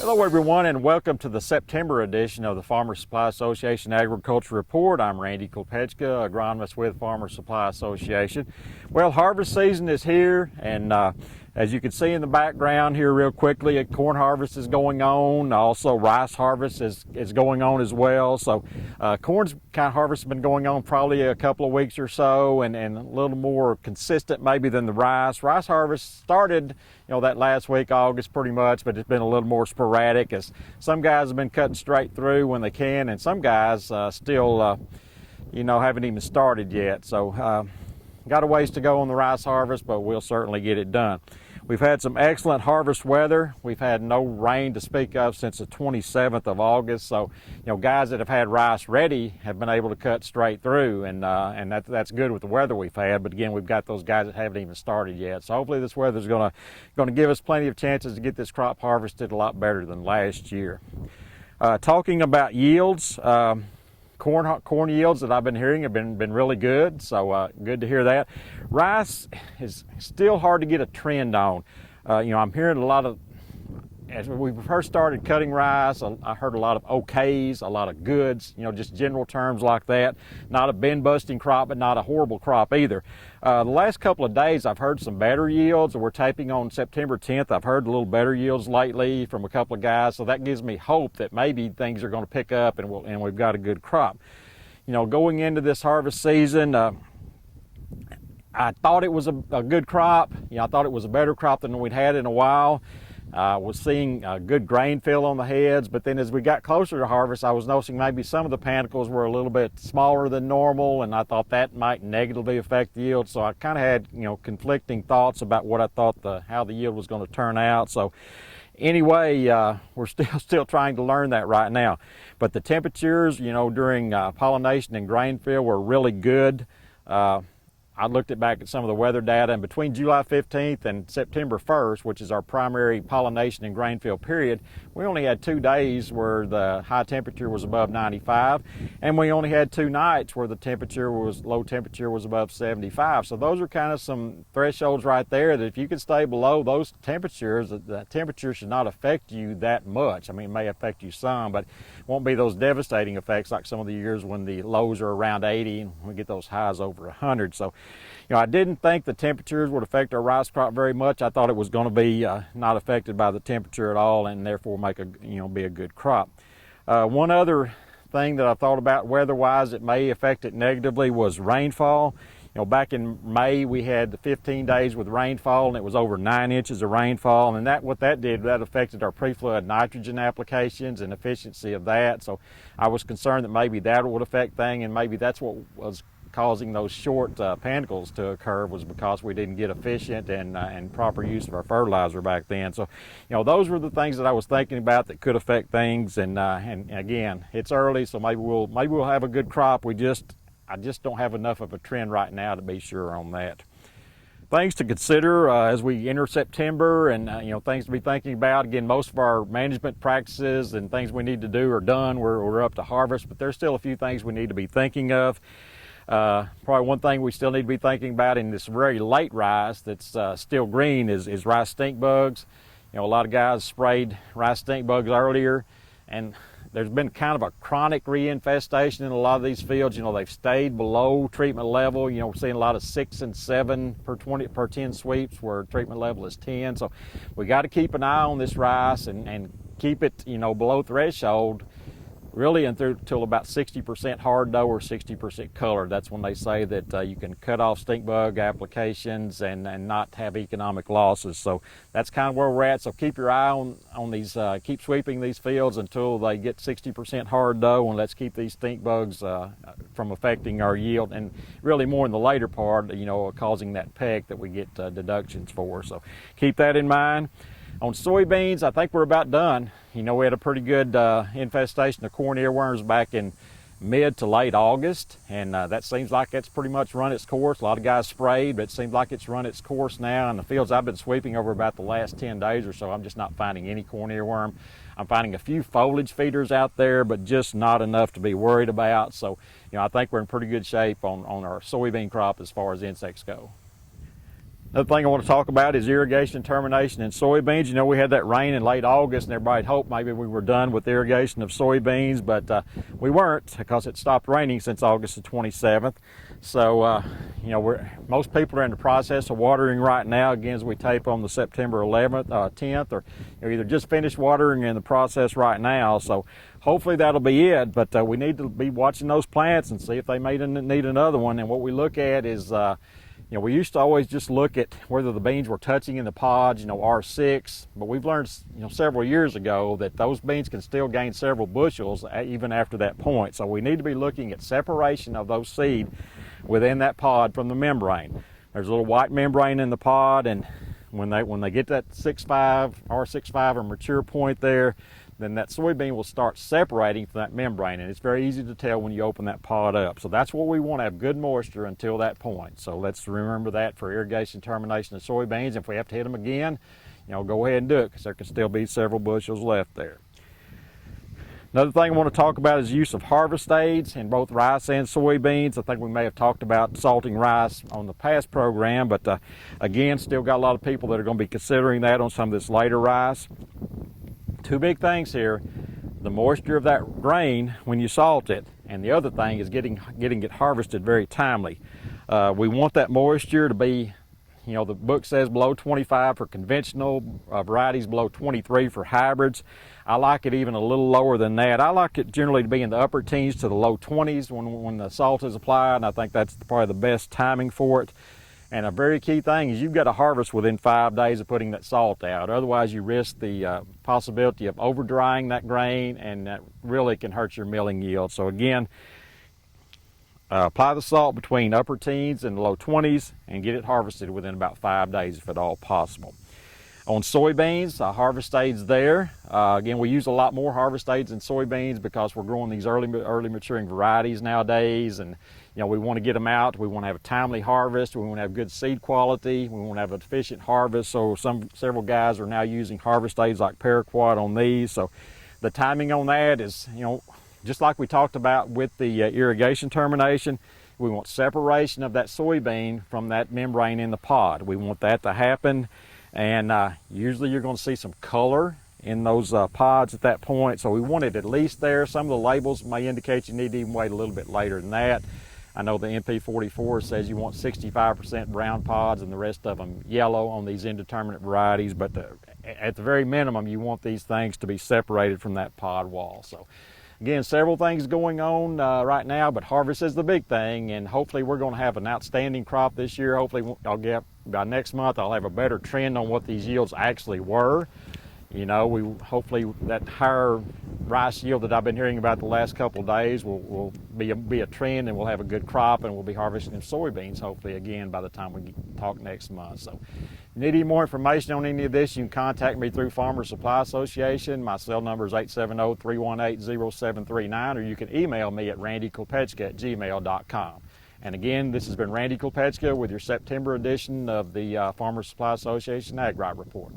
Hello everyone, and welcome to the September edition of the Farmer Supply Association Agriculture Report. I'm Randy Kolpechka, agronomist with Farmer Supply Association. Well, harvest season is here, and as you can see in the background here real quickly, corn harvest is going on. Also rice harvest is going on as well. So corn's kind of harvest has been going on probably a couple of weeks or so, and a little more consistent maybe than the rice. Rice harvest started, that last week, August, pretty much, but it's been a little more sporadic as some guys have been cutting straight through when they can, and some guys still, haven't even started yet. So got a ways to go on the rice harvest, but we'll certainly get it done. We've had some excellent harvest weather. We've had no rain to speak of since the 27th of August. So, guys that have had rice ready have been able to cut straight through, and that's good with the weather we've had. But again, we've got those guys that haven't even started yet. So hopefully this weather is going to give us plenty of chances to get this crop harvested a lot better than last year. Talking about yields. Corn yields that I've been hearing have been really good, so good to hear that. Rice is still hard to get a trend on. I'm hearing a lot of, as we first started cutting rice, I heard a lot of okays, a lot of goods, just general terms like that. Not a bin-busting crop, but not a horrible crop either. The last couple of days I've heard some better yields. We're taping on September 10th. I've heard a little better yields lately from a couple of guys, so that gives me hope that maybe things are going to pick up and we've got a good crop. Going into this harvest season, I thought it was a good crop. I thought it was a better crop than we'd had in a while. Was seeing good grain fill on the heads, but then as we got closer to harvest, I was noticing maybe some of the panicles were a little bit smaller than normal, and I thought that might negatively affect the yield. So I kind of had conflicting thoughts about what I thought how the yield was going to turn out. So anyway, we're still trying to learn that right now. But the temperatures, during pollination and grain fill were really good. I looked back at some of the weather data, and between July 15th and September 1st, which is our primary pollination and grain fill period, we only had 2 days where the high temperature was above 95, and we only had 2 nights where the low temperature was above 75. So those are kind of some thresholds right there that if you can stay below those temperatures, the temperature should not affect you that much. I mean, it may affect you some, but it won't be those devastating effects like some of the years when the lows are around 80 and we get those highs over 100. So I didn't think the temperatures would affect our rice crop very much. I thought it was going to be not affected by the temperature at all, and therefore be a good crop. One other thing that I thought about weather-wise that may affect it negatively was rainfall. Back in May we had 15 days with rainfall, and it was over 9 inches of rainfall, and that affected our pre-flood nitrogen applications and efficiency of that. So I was concerned that maybe that would affect things, and maybe that's what was causing those short panicles to occur, was because we didn't get efficient and proper use of our fertilizer back then. So, those were the things that I was thinking about that could affect things. And again, it's early, so maybe we'll have a good crop. I just don't have enough of a trend right now to be sure on that. Things to consider as we enter September, and things to be thinking about. Again, most of our management practices and things we need to do are done. We're up to harvest, but there's still a few things we need to be thinking of. Probably one thing we still need to be thinking about in this very late rice that's still green is rice stink bugs. A lot of guys sprayed rice stink bugs earlier, and there's been kind of a chronic reinfestation in a lot of these fields. They've stayed below treatment level. We're seeing a lot of 6 and 7 per 10 sweeps where treatment level is 10. So we got to keep an eye on this rice and keep it below threshold, really until about 60% hard dough or 60% color. That's when they say that you can cut off stink bug applications and not have economic losses. So that's kind of where we're at. So keep your eye on these, keep sweeping these fields until they get 60% hard dough, and let's keep these stink bugs from affecting our yield, and really more in the later part, causing that peck that we get deductions for. So keep that in mind. On soybeans, I think we're about done. We had a pretty good infestation of corn earworms back in mid to late August, and that seems like it's pretty much run its course. A lot of guys sprayed, but it seems like it's run its course now. In the fields I've been sweeping over about the last 10 days or so, I'm just not finding any corn earworm. I'm finding a few foliage feeders out there, but just not enough to be worried about. So, I think we're in pretty good shape on our soybean crop as far as insects go. Another thing I want to talk about is irrigation termination in soybeans. You know, we had that rain in late August and everybody hoped maybe we were done with irrigation of soybeans, but we weren't, because it stopped raining since August the 27th. So, you know, most people are in the process of watering right now, again, as we tape on the September 11th, 10th, or either just finished watering or in the process right now. So hopefully that'll be it, but we need to be watching those plants and see if they may need another one. And what we look at is, you know, we used to always just look at whether the beans were touching in the pods, you know, R6, but we've learned, you know, several years ago that those beans can still gain several bushels even after that point. So we need to be looking at separation of those seed within that pod from the membrane. There's a little white membrane in the pod, and when they get that 6.5, R6.5 or mature point there, then that soybean will start separating from that membrane, and it's very easy to tell when you open that pod up. So that's what we want, to have good moisture until that point. So let's remember that for irrigation termination of soybeans. If we have to hit them again, you know, go ahead and do it, because there can still be several bushels left there. Another thing I want to talk about is the use of harvest aids in both rice and soybeans. I think we may have talked about salting rice on the past program, but again, still got a lot of people that are going to be considering that on some of this later rice. Two big things here: the moisture of that grain when you salt it, and the other thing is getting it harvested very timely. We want that moisture to be, you know, the book says below 25 for conventional varieties, below 23 for hybrids. I like it even a little lower than that. I like it generally to be in the upper teens to the low 20s when the salt is applied, and I think that's probably the best timing for it. And a very key thing is you've got to harvest within 5 days of putting that salt out. Otherwise, you risk the possibility of over drying that grain, and that really can hurt your milling yield. So again, apply the salt between upper teens and low 20s and get it harvested within about 5 days if at all possible. On soybeans, harvest aids there. Again, we use a lot more harvest aids in soybeans because we're growing these early maturing varieties nowadays, and you know, we want to get them out. We want to have a timely harvest. We want to have good seed quality. We want to have an efficient harvest. So several guys are now using harvest aids like Paraquat on these. So the timing on that is, you know, just like we talked about with the irrigation termination, we want separation of that soybean from that membrane in the pod. We want that to happen, and usually you're going to see some color in those pods at that point. So we want it at least there. Some of the labels may indicate you need to even wait a little bit later than that. I know the MP44 says you want 65% brown pods and the rest of them yellow on these indeterminate varieties, but at the very minimum, you want these things to be separated from that pod wall. So again, several things going on right now, but harvest is the big thing, and hopefully we're going to have an outstanding crop this year. Hopefully by next month I'll have a better trend on what these yields actually were. You know, hopefully that higher rice yield that I've been hearing about the last couple of days will be a trend, and we'll have a good crop, and we'll be harvesting soybeans hopefully again by the time we talk next month. So if you need any more information on any of this, you can contact me through Farmer Supply Association. My cell number is 870-318-0739, or you can email me at randykolpechka@gmail.com. And again, this has been Randy Kolpechka with your September edition of the Farmer Supply Association Ag Right Report.